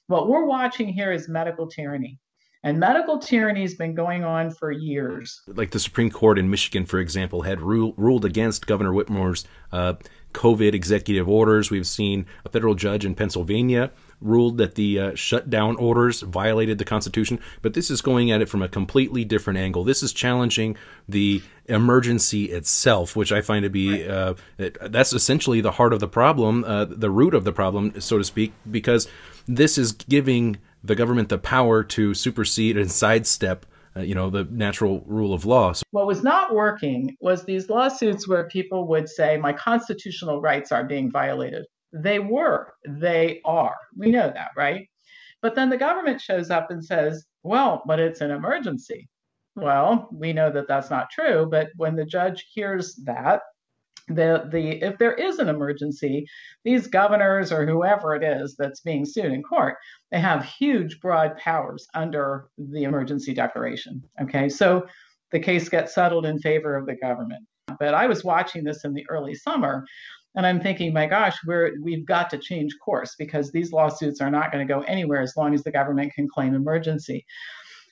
What we're watching here is medical tyranny. And medical tyranny has been going on for years. Like the Supreme Court in Michigan, for example, had ruled against Governor Whitmer's COVID executive orders. We've seen a federal judge in Pennsylvania ruled that the shutdown orders violated the Constitution. But this is going at it from a completely different angle. This is challenging the emergency itself, which I find to be that's essentially the heart of the problem, the root of the problem, so to speak, because this is giving the government the power to supersede and sidestep the natural rule of law. What was not working was these lawsuits where people would say, my constitutional rights are being violated. They were, they are. We know that, right? But then the government shows up and says, well, but it's an emergency. Well, we know that that's not true. But when the judge hears that, if there is an emergency, these governors or whoever it is that's being sued in court, they have huge, broad powers under the emergency declaration. Okay, so the case gets settled in favor of the government. But I was watching this in the early summer, and I'm thinking, my gosh, we've got to change course because these lawsuits are not going to go anywhere as long as the government can claim emergency.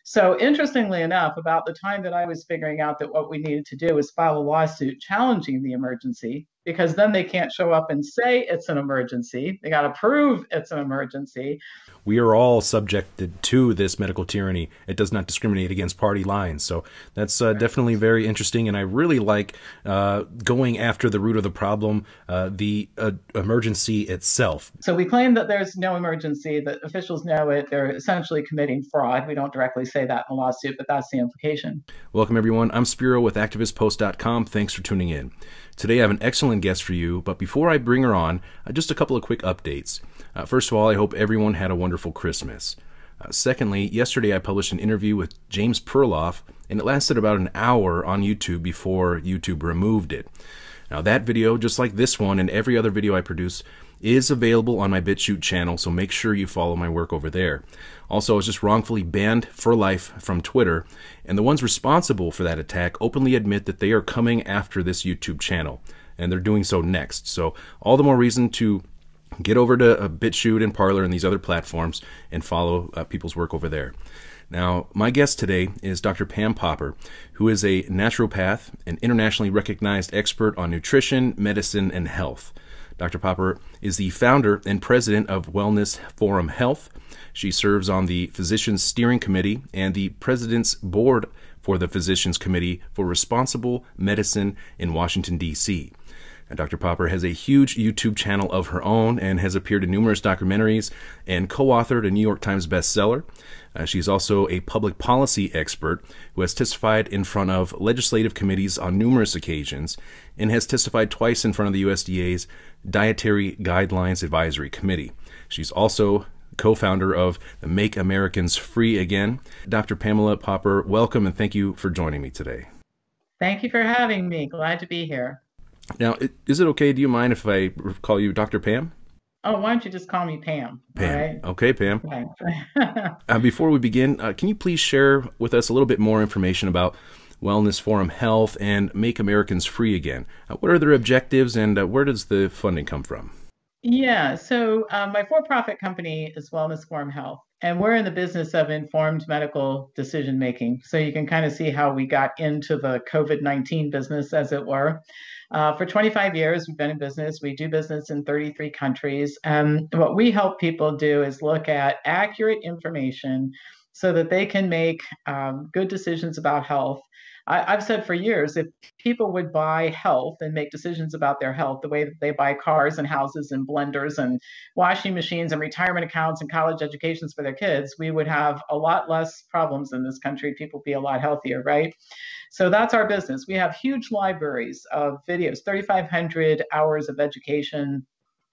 So interestingly enough, about the time that I was figuring out that what we needed to do is file a lawsuit challenging the emergency, because then they can't show up and say it's an emergency. They got to prove it's an emergency. We are all subjected to this medical tyranny. It does not discriminate against party lines. So that's definitely very interesting. And I really like going after the root of the problem, the emergency itself. So we claim that there's no emergency, that officials know it. They're essentially committing fraud. We don't directly say that in the lawsuit, but that's the implication. Welcome, everyone. I'm Spiro with ActivistPost.com. Thanks for tuning in. Today I have an excellent guest for you, but before I bring her on, just a couple of quick updates. First of all, I hope everyone had a wonderful Christmas. Secondly, yesterday I published an interview with James Perloff, and it lasted about an hour on YouTube before YouTube removed it. Now that video, just like this one and every other video I produce, is available on my BitChute channel, so make sure you follow my work over there. Also, I was just wrongfully banned for life from Twitter, and the ones responsible for that attack openly admit that they are coming after this YouTube channel, and they're doing so next. So all the more reason to get over to BitChute and Parler and these other platforms and follow people's work over there. Now, my guest today is Dr. Pam Popper, who is a naturopath, an internationally recognized expert on nutrition, medicine, and health. Dr. Popper is the founder and president of Wellness Forum Health. She serves on the Physicians Steering Committee and the President's Board for the Physicians Committee for Responsible Medicine in Washington, D.C. And Dr. Popper has a huge YouTube channel of her own and has appeared in numerous documentaries and co-authored a New York Times bestseller. She's also a public policy expert who has testified in front of legislative committees on numerous occasions and has testified twice in front of the USDA's Dietary Guidelines Advisory Committee. She's also co-founder of the Make Americans Free Again. Dr. Pamela Popper, welcome and thank you for joining me today. Thank you for having me. Glad to be here. Now, is it okay? Do you mind if I call you Dr. Pam? Oh, why don't you just call me Pam? Pam. Right? Okay, Pam. Before we begin, can you please share with us a little bit more information about Wellness Forum Health and Make Americans Free Again? What are their objectives and where does the funding come from? Yeah, so my for-profit company is Wellness Forum Health, and we're in the business of informed medical decision making. So you can kind of see how we got into the COVID-19 business, as it were. For 25 years, we've been in business. We do business in 33 countries. And what we help people do is look at accurate information so that they can make good decisions about health. I've said for years, if people would buy health and make decisions about their health the way that they buy cars and houses and blenders and washing machines and retirement accounts and college educations for their kids, we would have a lot less problems in this country. People would be a lot healthier, right? So that's our business. We have huge libraries of videos, 3,500 hours of education.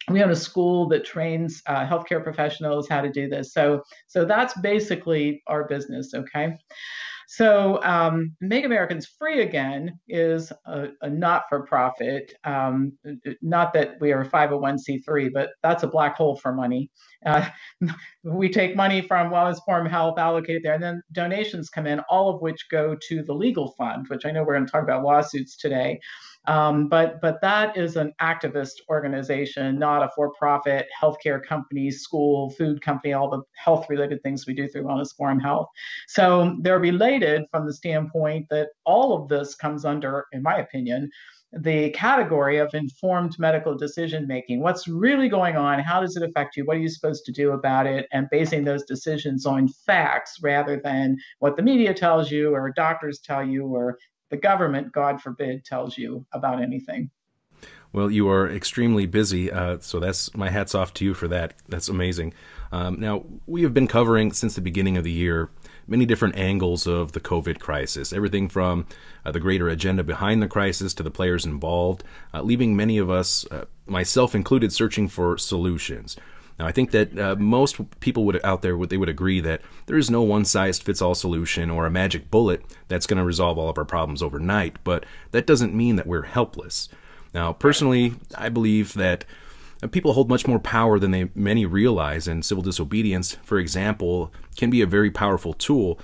We own a school that trains healthcare professionals how to do this. So that's basically our business, okay? So Make Americans Free Again is a not-for-profit, not that we are a 501c3, but that's a black hole for money. We take money from Wellness Forum Health, allocate it there, and then donations come in, all of which go to the legal fund, which I know we're going to talk about lawsuits today. But that is an activist organization, not a for-profit healthcare company, school, food company, all the health-related things we do through Wellness Forum Health. So they're related from the standpoint that all of this comes under, in my opinion, the category of informed medical decision making. What's really going on? How does it affect you? What are you supposed to do about it? And basing those decisions on facts rather than what the media tells you or doctors tell you or the government, God forbid, tells you about anything. Well, you are extremely busy, so that's my hat's off to you for that. That's amazing. Now, we have been covering since the beginning of the year many different angles of the COVID crisis, everything from the greater agenda behind the crisis to the players involved, leaving many of us, myself included, searching for solutions. Now, I think that most people out there would agree that there is no one-size-fits-all solution or a magic bullet that's going to resolve all of our problems overnight, but that doesn't mean that we're helpless. Now, personally, I believe that people hold much more power than many realize, and civil disobedience, for example, can be a very powerful tool.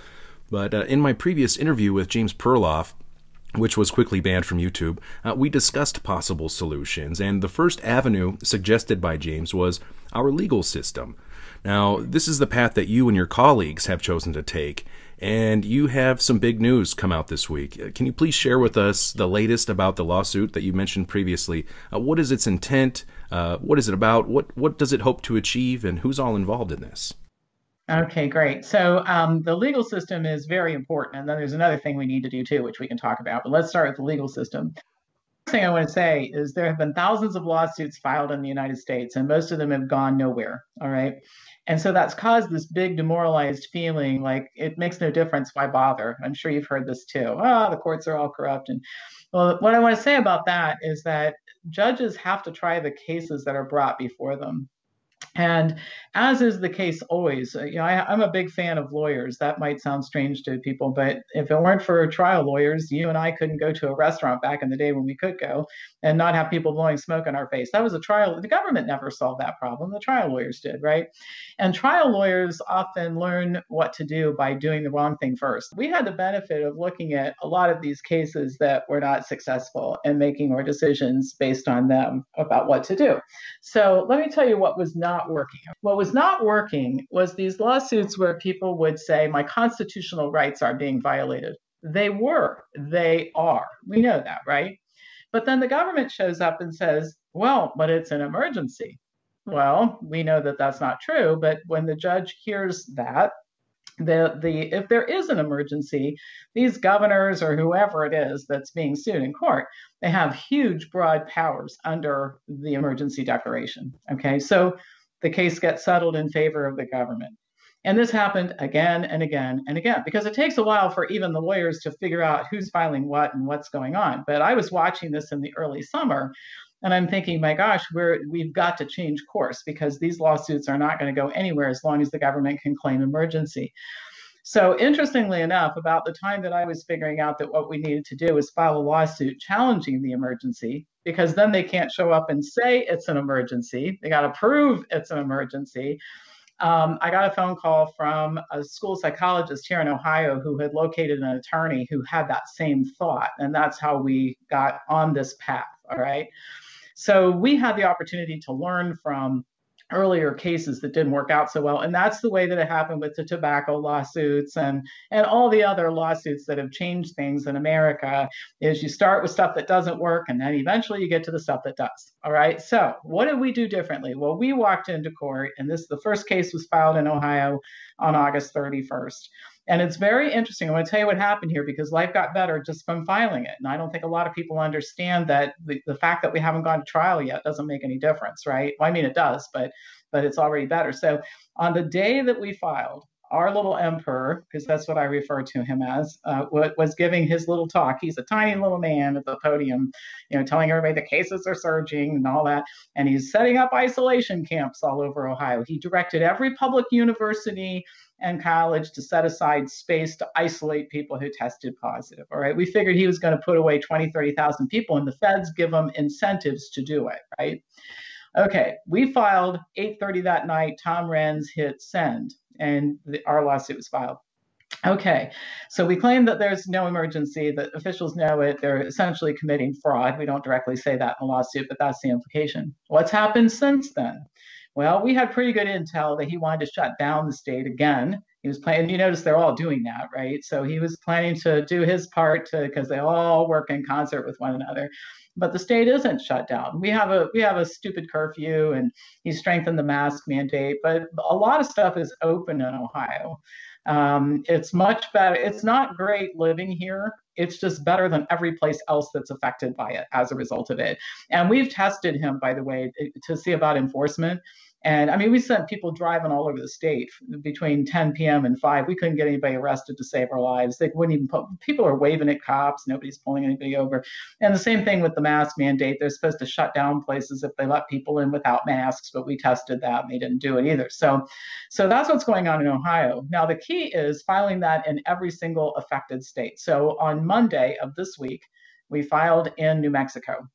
But in my previous interview with James Perloff, which was quickly banned from YouTube, we discussed possible solutions, and the first avenue suggested by James was our legal system. Now, this is the path that you and your colleagues have chosen to take, and you have some big news come out this week. Can you please share with us the latest about the lawsuit that you mentioned previously? What is its intent? What is it about? What does it hope to achieve, and who's all involved in this? Okay, great. So the legal system is very important. And then there's another thing we need to do too, which we can talk about. But let's start with the legal system. The first thing I want to say is there have been thousands of lawsuits filed in the United States, and most of them have gone nowhere. All right. And so that's caused this big demoralized feeling like it makes no difference. Why bother? I'm sure you've heard this too. Oh, the courts are all corrupt. And well, what I want to say about that is that judges have to try the cases that are brought before them. And as is the case always, I'm a big fan of lawyers. That might sound strange to people, but if it weren't for trial lawyers, you and I couldn't go to a restaurant back in the day when we could go and not have people blowing smoke in our face. That was a trial. The government never solved that problem. The trial lawyers did, right? And trial lawyers often learn what to do by doing the wrong thing first. We had the benefit of looking at a lot of these cases that were not successful and making our decisions based on them about what to do. So let me tell you what was not working. What was not working was these lawsuits where people would say, my constitutional rights are being violated. They were, they are. We know that, right? But then the government shows up and says, well, but it's an emergency. Well, we know that that's not true, but when the judge hears that, if there is an emergency, these governors or whoever it is that's being sued in court, they have huge, broad powers under the emergency declaration. Okay, so the case gets settled in favor of the government. And this happened again and again and again, because it takes a while for even the lawyers to figure out who's filing what and what's going on. But I was watching this in the early summer, and I'm thinking, my gosh, we've got to change course because these lawsuits are not going to go anywhere as long as the government can claim emergency. So interestingly enough, about the time that I was figuring out that what we needed to do was file a lawsuit challenging the emergency, because then they can't show up and say it's an emergency. They got to prove it's an emergency. I got a phone call from a school psychologist here in Ohio who had located an attorney who had that same thought. And that's how we got on this path. All right. So we had the opportunity to learn from earlier cases that didn't work out so well. And that's the way that it happened with the tobacco lawsuits and all the other lawsuits that have changed things in America, is you start with stuff that doesn't work and then eventually you get to the stuff that does. All right. So what did we do differently? Well, we walked into court, and the first case was filed in Ohio on August 31st. And it's very interesting. I want to tell you what happened here, because life got better just from filing it. And I don't think a lot of people understand that the fact that we haven't gone to trial yet doesn't make any difference, right? Well, I mean, it does, but it's already better. So on the day that we filed, our little emperor, because that's what I refer to him as, was giving his little talk. He's a tiny little man at the podium, telling everybody the cases are surging and all that. And he's setting up isolation camps all over Ohio. He directed every public university and college to set aside space to isolate people who tested positive. All right. We figured he was going to put away 20, 30,000 people, and the feds give them incentives to do it. Right. Okay. We filed 8:30 that night. Tom Renz hit send, and our lawsuit was filed. Okay, so we claim that there's no emergency, that officials know it. They're essentially committing fraud. We don't directly say that in the lawsuit, but that's the implication. What's happened since then? Well, we had pretty good intel that he wanted to shut down the state again. He was planning, you notice they're all doing that, right? So he was planning to do his part because they all work in concert with one another. But the state isn't shut down. We have a stupid curfew, and he strengthened the mask mandate, but a lot of stuff is open in Ohio. It's much better. It's not great living here. It's just better than every place else that's affected by it as a result of it. And we've tested him, by the way, to see about enforcement. And I mean, we sent people driving all over the state between 10 p.m. and 5. We couldn't get anybody arrested to save our lives. They wouldn't even people are waving at cops. Nobody's pulling anybody over. And the same thing with the mask mandate. They're supposed to shut down places if they let people in without masks, but we tested that and they didn't do it either. So that's what's going on in Ohio. Now, the key is filing that in every single affected state. So on Monday of this week, we filed in New Mexico.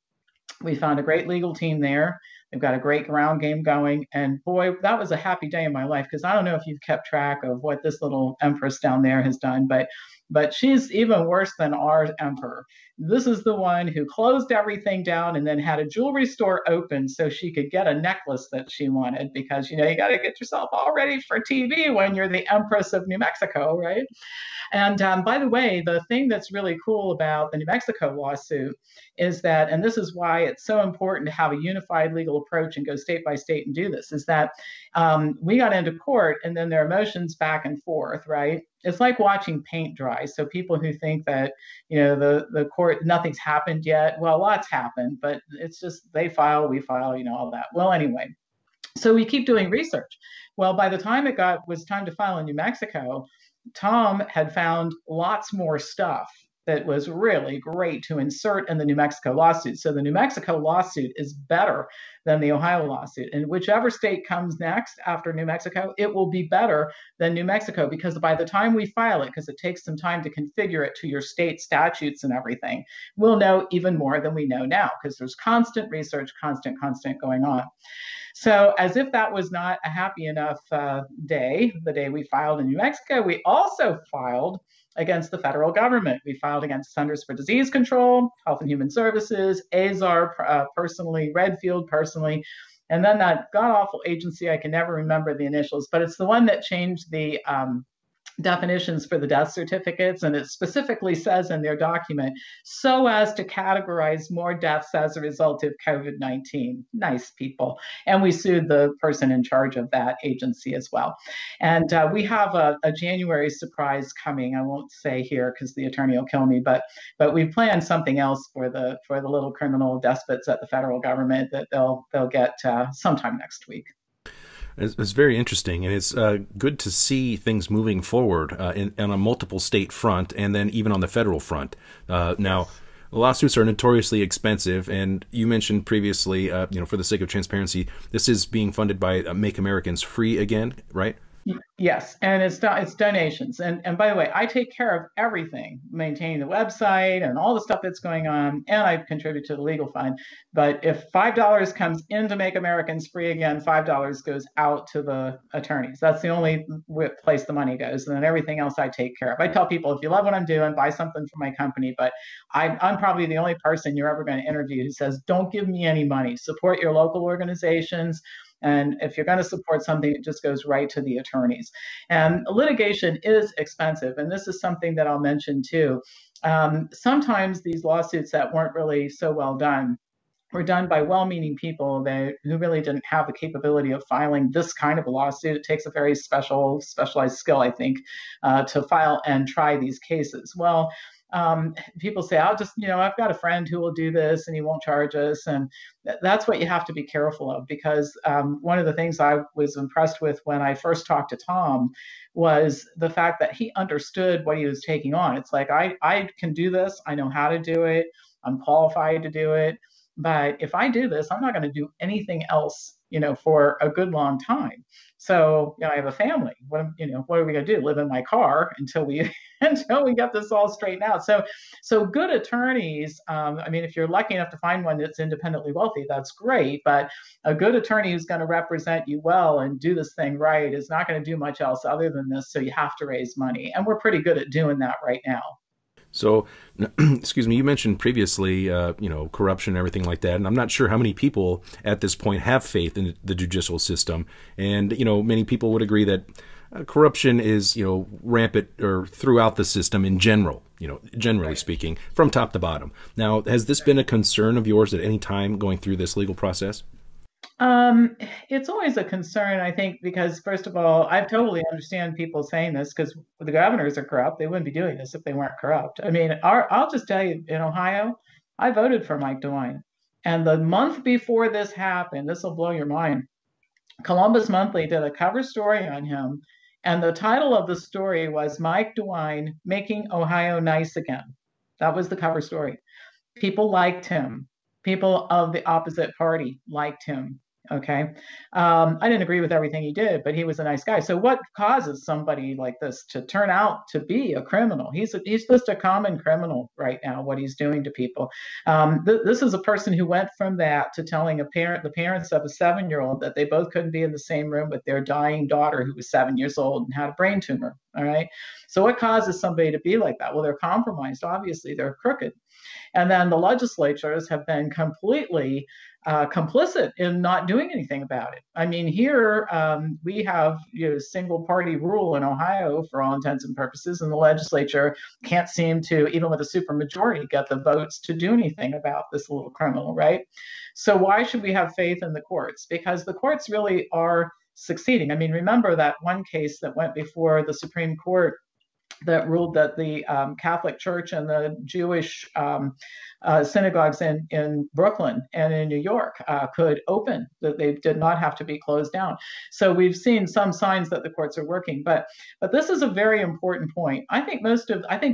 We found a great legal team there. They've got a great ground game going. And boy, that was a happy day in my life, because I don't know if you've kept track of what this little empress down there has done, but she's even worse than our emperor. This is the one who closed everything down and then had a jewelry store open so she could get a necklace that she wanted, because, you got to get yourself all ready for TV when you're the Empress of New Mexico, right? And by the way, the thing that's really cool about the New Mexico lawsuit is that, and this is why it's so important to have a unified legal approach and go state by state and do this, is that we got into court and then there are motions back and forth, right? It's like watching paint dry. So people who think that, the court, nothing's happened yet, well, lots happened, but it's just they file, we file, all that. Well, anyway, so we keep doing research. Well, by the time was time to file in New Mexico, Tom had found lots more stuff that was really great to insert in the New Mexico lawsuit. So the New Mexico lawsuit is better than the Ohio lawsuit. And whichever state comes next after New Mexico, it will be better than New Mexico, because by the time we file it, because it takes some time to configure it to your state statutes and everything, we'll know even more than we know now, because there's constant research, constant going on. So as if that was not a happy enough day, the day we filed in New Mexico, we also filed against the federal government. We filed against Centers for Disease Control, Health and Human Services, AZAR personally, Redfield personally, and then that god-awful agency, I can never remember the initials, but it's the one that changed the definitions for the death certificates, and it specifically says in their document, so as to categorize more deaths as a result of COVID-19. Nice people. And we sued the person in charge of that agency as well. And we have a January surprise coming. I won't say here because the attorney will kill me, but we planned something else for the little criminal despots at the federal government that they'll get sometime next week. It's very interesting, and it's good to see things moving forward on a multiple state front, and then even on the federal front. Now, lawsuits are notoriously expensive, and you mentioned previously, for the sake of transparency, this is being funded by Make Americans Free Again, right? Yes, and it's donations. And by the way, I take care of everything, maintaining the website and all the stuff that's going on, and I contribute to the legal fund. But if $5 comes in to Make Americans Free Again, $5 goes out to the attorneys. That's the only place the money goes, and then everything else I take care of. I tell people, if you love what I'm doing, buy something from my company. But I'm probably the only person you're ever going to interview who says, don't give me any money. Support your local organizations. And if you're going to support something, it just goes right to the attorneys. And litigation is expensive. And this is something that I'll mention too. Sometimes these lawsuits that weren't really so well done were done by well-meaning people who really didn't have the capability of filing this kind of a lawsuit. It takes a very specialized skill, I think, to file and try these cases. Well, people say, I've got a friend who will do this and he won't charge us. And that's what you have to be careful of, because one of the things I was impressed with when I first talked to Tom was the fact that he understood what he was taking on. It's like, I can do this. I know how to do it. I'm qualified to do it. But if I do this, I'm not going to do anything else, for a good long time. So, I have a family. What are we going to do? Live in my car until we until we get this all straightened out. So good attorneys. I mean, if you're lucky enough to find one that's independently wealthy, that's great. But a good attorney who's going to represent you well and do this thing right is not going to do much else other than this. So you have to raise money, and we're pretty good at doing that right now. So, excuse me, you mentioned previously, corruption and everything like that. And I'm not sure how many people at this point have faith in the judicial system. And, many people would agree that corruption is, rampant or throughout the system in general, generally speaking, from top to bottom. Now, has this been a concern of yours at any time going through this legal process? It's always a concern, I think, because first of all, I totally understand people saying this because the governors are corrupt. They wouldn't be doing this if they weren't corrupt. I mean, I'll just tell you, in Ohio, I voted for Mike DeWine. And the month before this happened, this will blow your mind, Columbus Monthly did a cover story on him. And the title of the story was Mike DeWine Making Ohio Nice Again. That was the cover story. People liked him. People of the opposite party liked him. Okay. I didn't agree with everything he did, but he was a nice guy. So what causes somebody like this to turn out to be a criminal? He's just a common criminal right now, what he's doing to people. This is a person who went from that to telling the parents of a 7-year-old that they both couldn't be in the same room with their dying daughter who was 7 years old and had a brain tumor. All right. So what causes somebody to be like that? Well, they're compromised. Obviously, they're crooked. And then the legislatures have been completely complicit in not doing anything about it. I mean, here we have single party rule in Ohio for all intents and purposes, and the legislature can't seem to, even with a supermajority, get the votes to do anything about this little criminal, right? So why should we have faith in the courts? Because the courts really are succeeding. I mean, remember that one case that went before the Supreme Court that ruled that the Catholic Church and the Jewish synagogues in Brooklyn and in New York could open, that they did not have to be closed down. So we've seen some signs that the courts are working, but this is a very important point. I think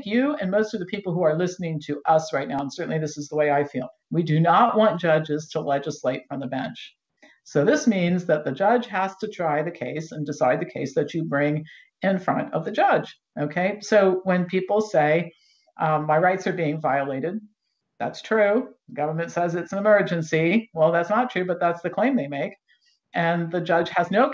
you and most of the people who are listening to us right now, and certainly this is the way I feel, we do not want judges to legislate from the bench. So this means that the judge has to try the case and decide the case that you bring in front of the judge. Okay, so when people say my rights are being violated, that's true. The government says it's an emergency. Well, that's not true, but that's the claim they make. And the judge has no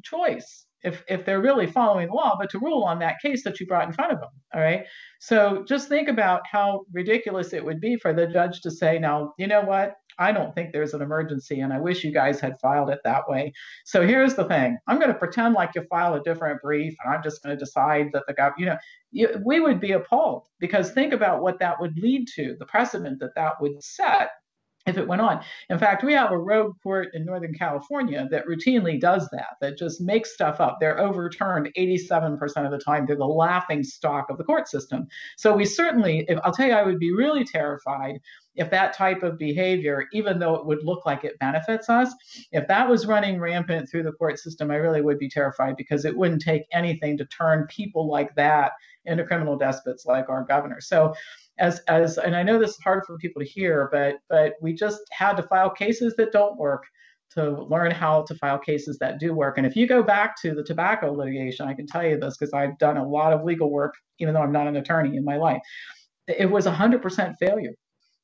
choice, if they're really following the law, but to rule on that case that you brought in front of them. All right. So just think about how ridiculous it would be for the judge to say, now, you know what? I don't think there's an emergency, and I wish you guys had filed it that way. So here's the thing. I'm going to pretend like you filed a different brief, and I'm just going to decide that the government, we would be appalled, because think about what that would lead to, the precedent that would set if it went on. In fact, we have a rogue court in Northern California that routinely does that just makes stuff up. They're overturned 87% of the time. They're the laughing stock of the court system. So we certainly, I'll tell you, I would be really terrified if that type of behavior, even though it would look like it benefits us, if that was running rampant through the court system, I really would be terrified, because it wouldn't take anything to turn people like that into criminal despots like our governor. So and I know this is hard for people to hear, but we just had to file cases that don't work to learn how to file cases that do work. And if you go back to the tobacco litigation, I can tell you this because I've done a lot of legal work, even though I'm not an attorney in my life. It was 100% failure.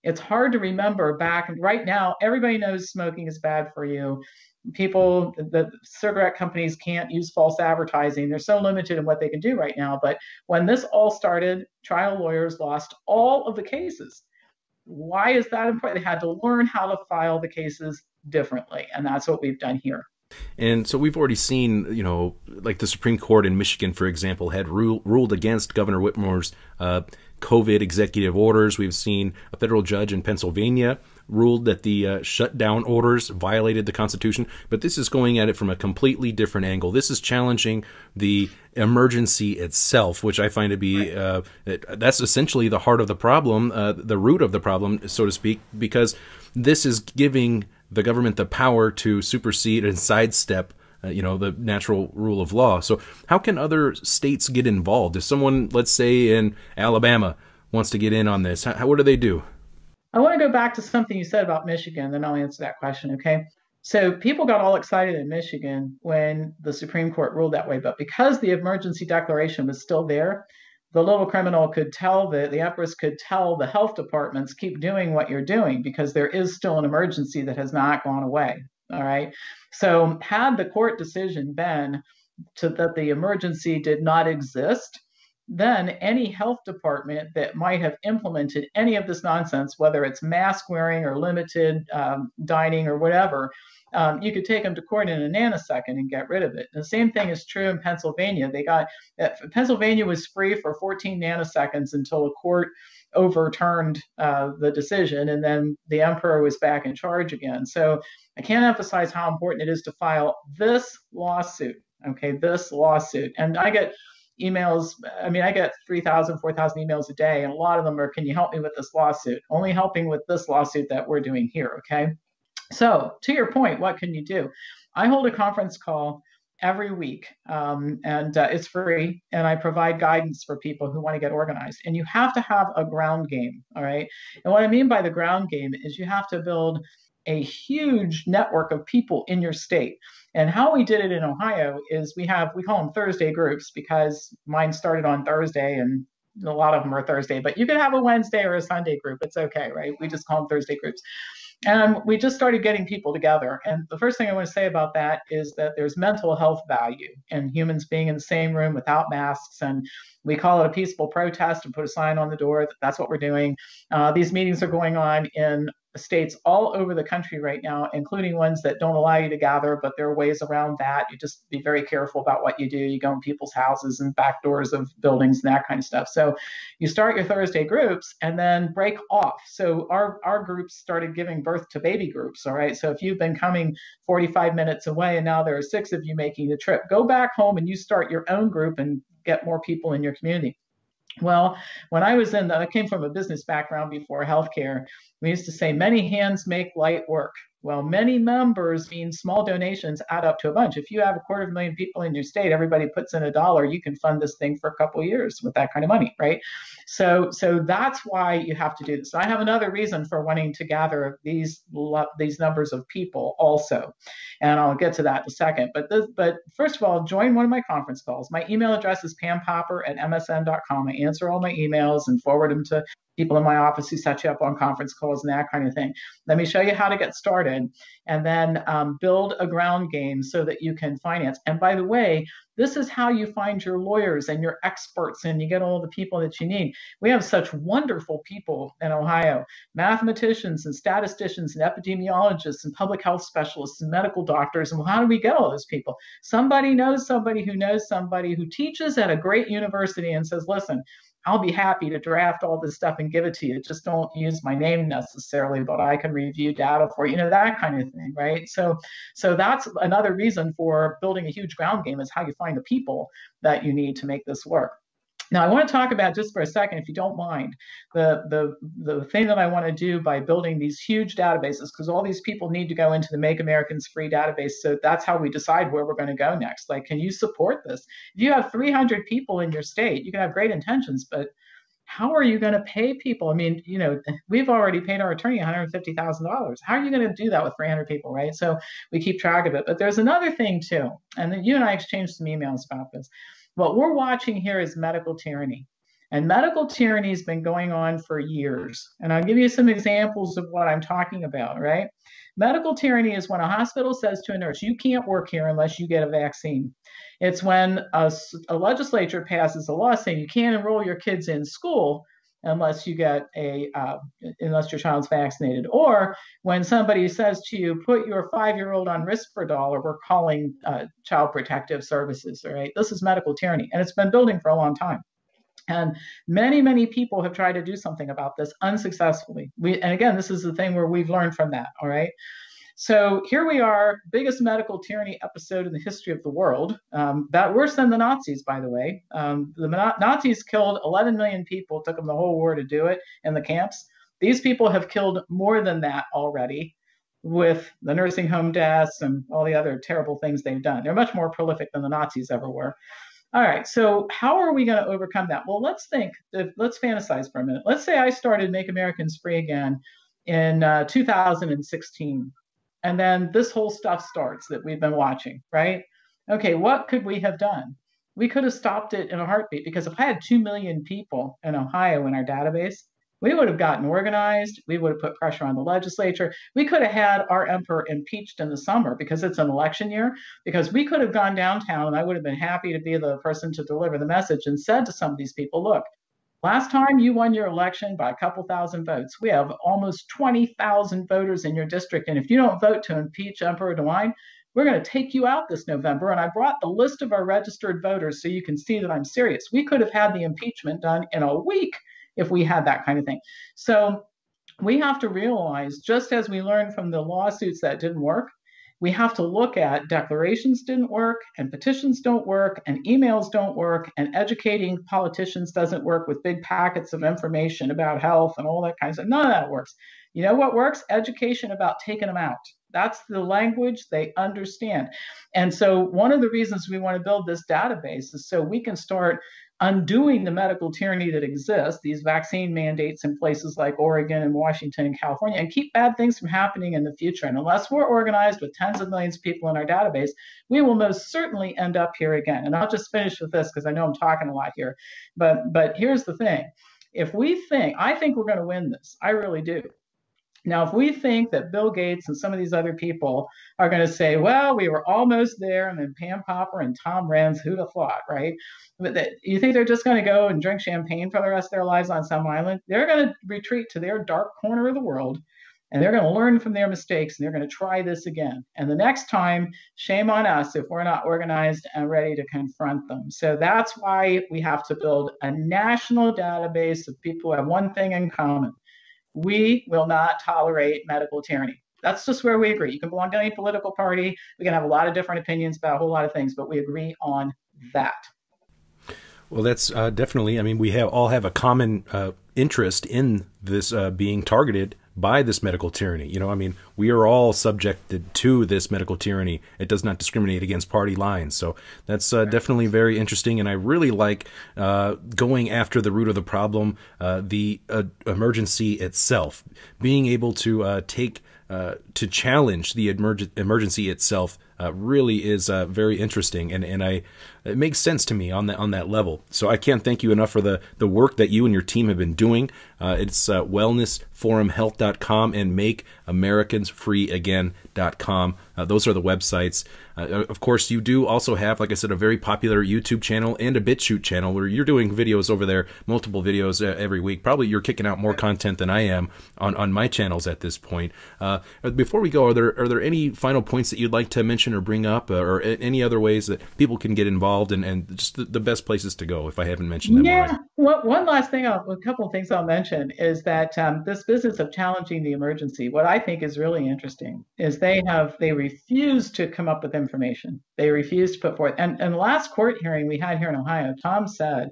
It's hard to remember back. Right now, everybody knows smoking is bad for you. The cigarette companies can't use false advertising. They're so limited in what they can do right now. But when this all started, trial lawyers lost all of the cases. Why is that important? They had to learn how to file the cases differently. And that's what we've done here. And so we've already seen, like the Supreme Court in Michigan, for example, had ruled against Governor Whitmer's COVID executive orders. We've seen a federal judge in Pennsylvania ruled that the shutdown orders violated the Constitution. But this is going at it from a completely different angle. This is challenging the emergency itself, which I find to be, that's essentially the heart of the problem, the root of the problem, so to speak, because this is giving the government the power to supersede and sidestep the natural rule of law. So how can other states get involved? If someone, let's say in Alabama, wants to get in on this, what do they do? I want to go back to something you said about Michigan, then I'll answer that question, okay? So people got all excited in Michigan when the Supreme Court ruled that way. But because the emergency declaration was still there, the little criminal could tell the empress could tell the health departments, keep doing what you're doing because there is still an emergency that has not gone away. All right. So had the court decision been that the emergency did not exist, then any health department that might have implemented any of this nonsense, whether it's mask wearing or limited dining or whatever, you could take them to court in a nanosecond and get rid of it. The same thing is true in Pennsylvania. Pennsylvania was free for 14 nanoseconds until a court overturned the decision, and then the emperor was back in charge again. So I can't emphasize how important it is to file this lawsuit. Okay, this lawsuit. And I get emails. I mean, I get 3,000, 4,000 emails a day, and a lot of them are, can you help me with this lawsuit? Only helping with this lawsuit that we're doing here, okay? So to your point, what can you do? I hold a conference call every week, and it's free, and I provide guidance for people who want to get organized. And you have to have a ground game, all right? And what I mean by the ground game is you have to build a huge network of people in your state. And how we did it in Ohio is we call them Thursday groups, because mine started on Thursday and a lot of them are Thursday, but you can have a Wednesday or a Sunday group. It's okay, right? We just call them Thursday groups. And we just started getting people together. And the first thing I want to say about that is that there's mental health value in humans being in the same room without masks. And we call it a peaceful protest and put a sign on the door that that's what we're doing. These meetings are going on in states all over the country right now, including ones that don't allow you to gather, but there are ways around that. You just be very careful about what you do. You go in people's houses and back doors of buildings and that kind of stuff. So you start your Thursday groups and then break off. So our groups started giving birth to baby groups, all right? So if you've been coming 45 minutes away and now there are 6 of you making the trip, go back home and you start your own group and get more people in your community. Well, when I came from a business background before healthcare, we used to say many hands make light work. Well, many members means small donations add up to a bunch. If you have 250,000 people in your state, everybody puts in $1, you can fund this thing for a couple of years with that kind of money, right? So that's why you have to do this. I have another reason for wanting to gather these numbers of people also, and I'll get to that in a second. But first of all, join one of my conference calls. My email address is pampopper@msn.com. I answer all my emails and forward them to people in my office who set you up on conference calls and that kind of thing. Let me show you how to get started, and then build a ground game so that you can finance. And by the way, this is how you find your lawyers and your experts, and you get all the people that you need. We have such wonderful people in Ohio, mathematicians and statisticians and epidemiologists and public health specialists and medical doctors. And well, how do we get all those people? Somebody knows somebody who knows somebody who teaches at a great university and says, listen, I'll be happy to draft all this stuff and give it to you. Just don't use my name necessarily, but I can review data for you, that kind of thing, right? So that's another reason for building a huge ground game, is how you find the people that you need to make this work. Now, I want to talk about, just for a second, if you don't mind, the thing that I want to do by building these huge databases, because all these people need to go into the Make Americans Free database. So that's how we decide where we're going to go next. Like, can you support this? If you have 300 people in your state, you can have great intentions, but how are you going to pay people? I mean, we've already paid our attorney $150,000. How are you going to do that with 300 people, right? So we keep track of it. But there's another thing too, and then you and I exchanged some emails about this. What we're watching here is medical tyranny. And medical tyranny has been going on for years. And I'll give you some examples of what I'm talking about, right? Medical tyranny is when a hospital says to a nurse, you can't work here unless you get a vaccine. It's when a legislature passes a law saying you can't enroll your kids in school unless you get unless your child's vaccinated. Or when somebody says to you, put your 5-year-old on Risperdal, or we're calling Child Protective Services, all right? This is medical tyranny, and it's been building for a long time. And many, many people have tried to do something about this unsuccessfully. And again, this is the thing where we've learned from that, all right? So here we are, biggest medical tyranny episode in the history of the world. That worse than the Nazis, by the way. The Nazis killed 11 million people. It took them the whole war to do it in the camps. These people have killed more than that already, with the nursing home deaths and all the other terrible things they've done. They're much more prolific than the Nazis ever were. All right, so how are we going to overcome that? Well, let's fantasize for a minute. Let's say I started Make Americans Free Again in 2016. And then this whole stuff starts that we've been watching, right? Okay, what could we have done? We could have stopped it in a heartbeat, because if I had 2 million people in Ohio in our database, we would have gotten organized. We would have put pressure on the legislature. We could have had our emperor impeached in the summer because it's an election year, because we could have gone downtown, and I would have been happy to be the person to deliver the message and said to some of these people, look, last time you won your election by a couple thousand votes. We have almost 20,000 voters in your district. And if you don't vote to impeach Emperor DeWine, we're going to take you out this November. And I brought the list of our registered voters so you can see that I'm serious. We could have had the impeachment done in a week if we had that kind of thing. So we have to realize, just as we learned from the lawsuits that didn't work, we have to look at declarations didn't work, and petitions don't work, and emails don't work, and educating politicians doesn't work with big packets of information about health and all that kind of stuff. None of that works. You know what works? Education about taking them out. That's the language they understand. And so one of the reasons we want to build this database is so we can start undoing the medical tyranny that exists, these vaccine mandates in places like Oregon and Washington and California, and keep bad things from happening in the future. And unless we're organized with tens of millions of people in our database, we will most certainly end up here again. And I'll just finish with this because I know I'm talking a lot here. But here's the thing. If we think, I think we're going to win this. I really do. Now, if we think that Bill Gates and some of these other people are going to say, well, we were almost there, and then Pam Popper and Tom Renz, who'd have thought, right? But you think they're just going to go and drink champagne for the rest of their lives on some island? They're going to retreat to their dark corner of the world, and they're going to learn from their mistakes, and they're going to try this again. And the next time, shame on us if we're not organized and ready to confront them. So that's why we have to build a national database of people who have one thing in common. We will not tolerate medical tyranny. That's just where we agree. You can belong to any political party. We can have a lot of different opinions about a whole lot of things, but we agree on that. Well, that's definitely, I mean, we all have a common interest in this being targeted by this medical tyranny. You know, I mean, we are all subjected to this medical tyranny. It does not discriminate against party lines. So that's definitely very interesting. And I really like going after the root of the problem, the emergency itself, being able to to challenge the emergency itself really is very interesting, and it makes sense to me on that level. So I can't thank you enough for the work that you and your team have been doing. It's wellnessforumhealth.com and makeamericans.freeagain.com. Those are the websites. Of course, you do also have, like I said, a very popular YouTube channel and a BitChute channel where you're doing videos over there, multiple videos every week. Probably you're kicking out more content than I am on my channels at this point. Before we go, are there any final points that you'd like to mention or bring up, or any other ways that people can get involved, and just the best places to go if I haven't mentioned them already? One last thing, a couple of things I'll mention is that this business of challenging the emergency, what I think is really interesting is they refuse to come up with information. They refuse to put forth. And the last court hearing we had here in Ohio, Tom said,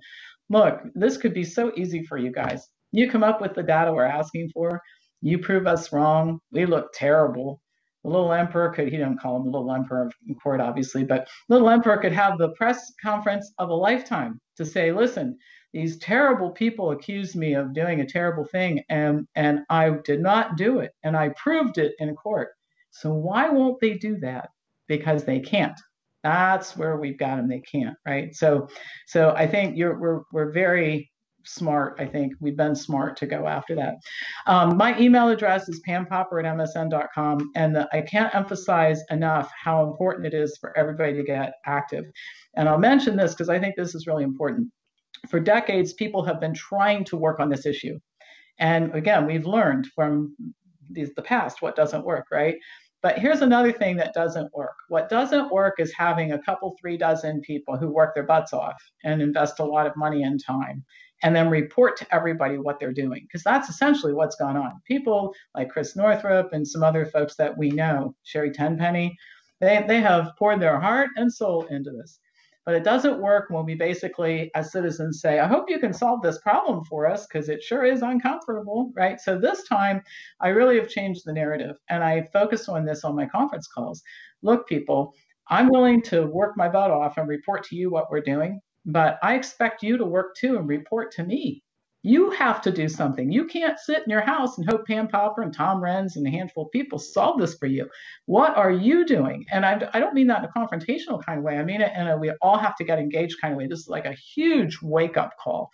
look, this could be so easy for you guys. You come up with the data we're asking for. You prove us wrong. We look terrible. The little emperor could, he didn't call him the little emperor in court, obviously, but little emperor could have the press conference of a lifetime to say, listen, these terrible people accused me of doing a terrible thing, and I did not do it, and I proved it in court. So why won't they do that? Because they can't. That's where we've got them. They can't, right? So I think we're very smart. I think we've been smart to go after that. My email address is pampopper@msn.com, and I can't emphasize enough how important it is for everybody to get active. And I'll mention this because I think this is really important. For decades, people have been trying to work on this issue. And again, we've learned from the past what doesn't work, right? But here's another thing that doesn't work. What doesn't work is having a couple, 3 dozen people who work their butts off and invest a lot of money and time, and then report to everybody what they're doing, because that's essentially what's gone on. People like Chris Northrup and some other folks that we know, Sherry Tenpenny, they have poured their heart and soul into this. But it doesn't work when we basically, as citizens, say, I hope you can solve this problem for us, because it sure is uncomfortable, right? So this time, I really have changed the narrative, and I focus on this on my conference calls. Look, people, I'm willing to work my butt off and report to you what we're doing, but I expect you to work too and report to me. You have to do something. You can't sit in your house and hope Pam Popper and Tom Renz and a handful of people solve this for you. What are you doing? And I don't mean that in a confrontational kind of way. I mean it in a we all have to get engaged kind of way. This is like a huge wake up call.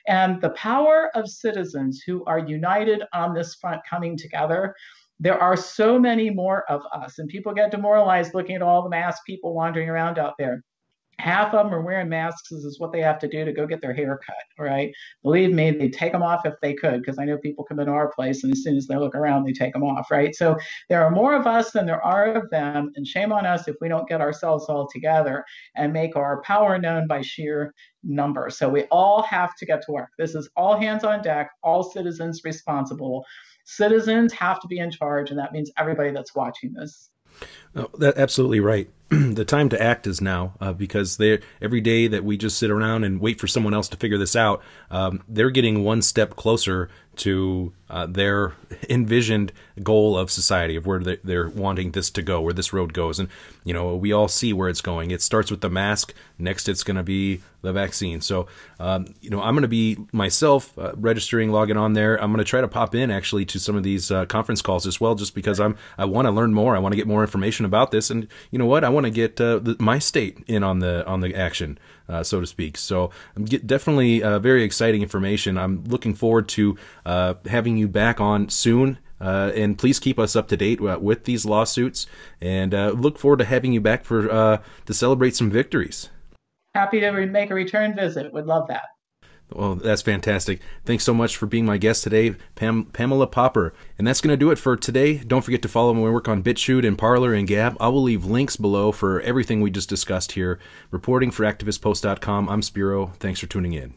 And the power of citizens who are united on this front coming together. There are so many more of us, and people get demoralized looking at all the masked people wandering around out there. Half of them are wearing masks. This is what they have to do to go get their hair cut, right? Believe me, they take them off if they could, because I know people come into our place and as soon as they look around, they take them off, right? So there are more of us than there are of them, and shame on us if we don't get ourselves all together and make our power known by sheer number. So we all have to get to work. This is all hands on deck, all citizens responsible. Citizens have to be in charge, and that means everybody that's watching this. Oh, that's absolutely right. The time to act is now, because every day that we just sit around and wait for someone else to figure this out, they're getting one step closer to their envisioned goal of society, of where they're wanting this to go, where this road goes. And, you know, we all see where it's going. It starts with the mask. Next, it's going to be the vaccine. So, you know, I'm going to be myself registering, logging on there. I'm going to try to pop in actually to some of these conference calls as well, just because I want to learn more. I want to get more information about this. And you know what? I want to get my state in on the action, so to speak. So definitely very exciting information. I'm looking forward to having you back on soon. And please keep us up to date with these lawsuits, and look forward to having you back to celebrate some victories. Happy to make a return visit. Would love that. Well, that's fantastic. Thanks so much for being my guest today, Pamela Popper. And that's going to do it for today. Don't forget to follow my work on BitChute and Parler and Gab. I will leave links below for everything we just discussed here. Reporting for ActivistPost.com, I'm Spiro. Thanks for tuning in.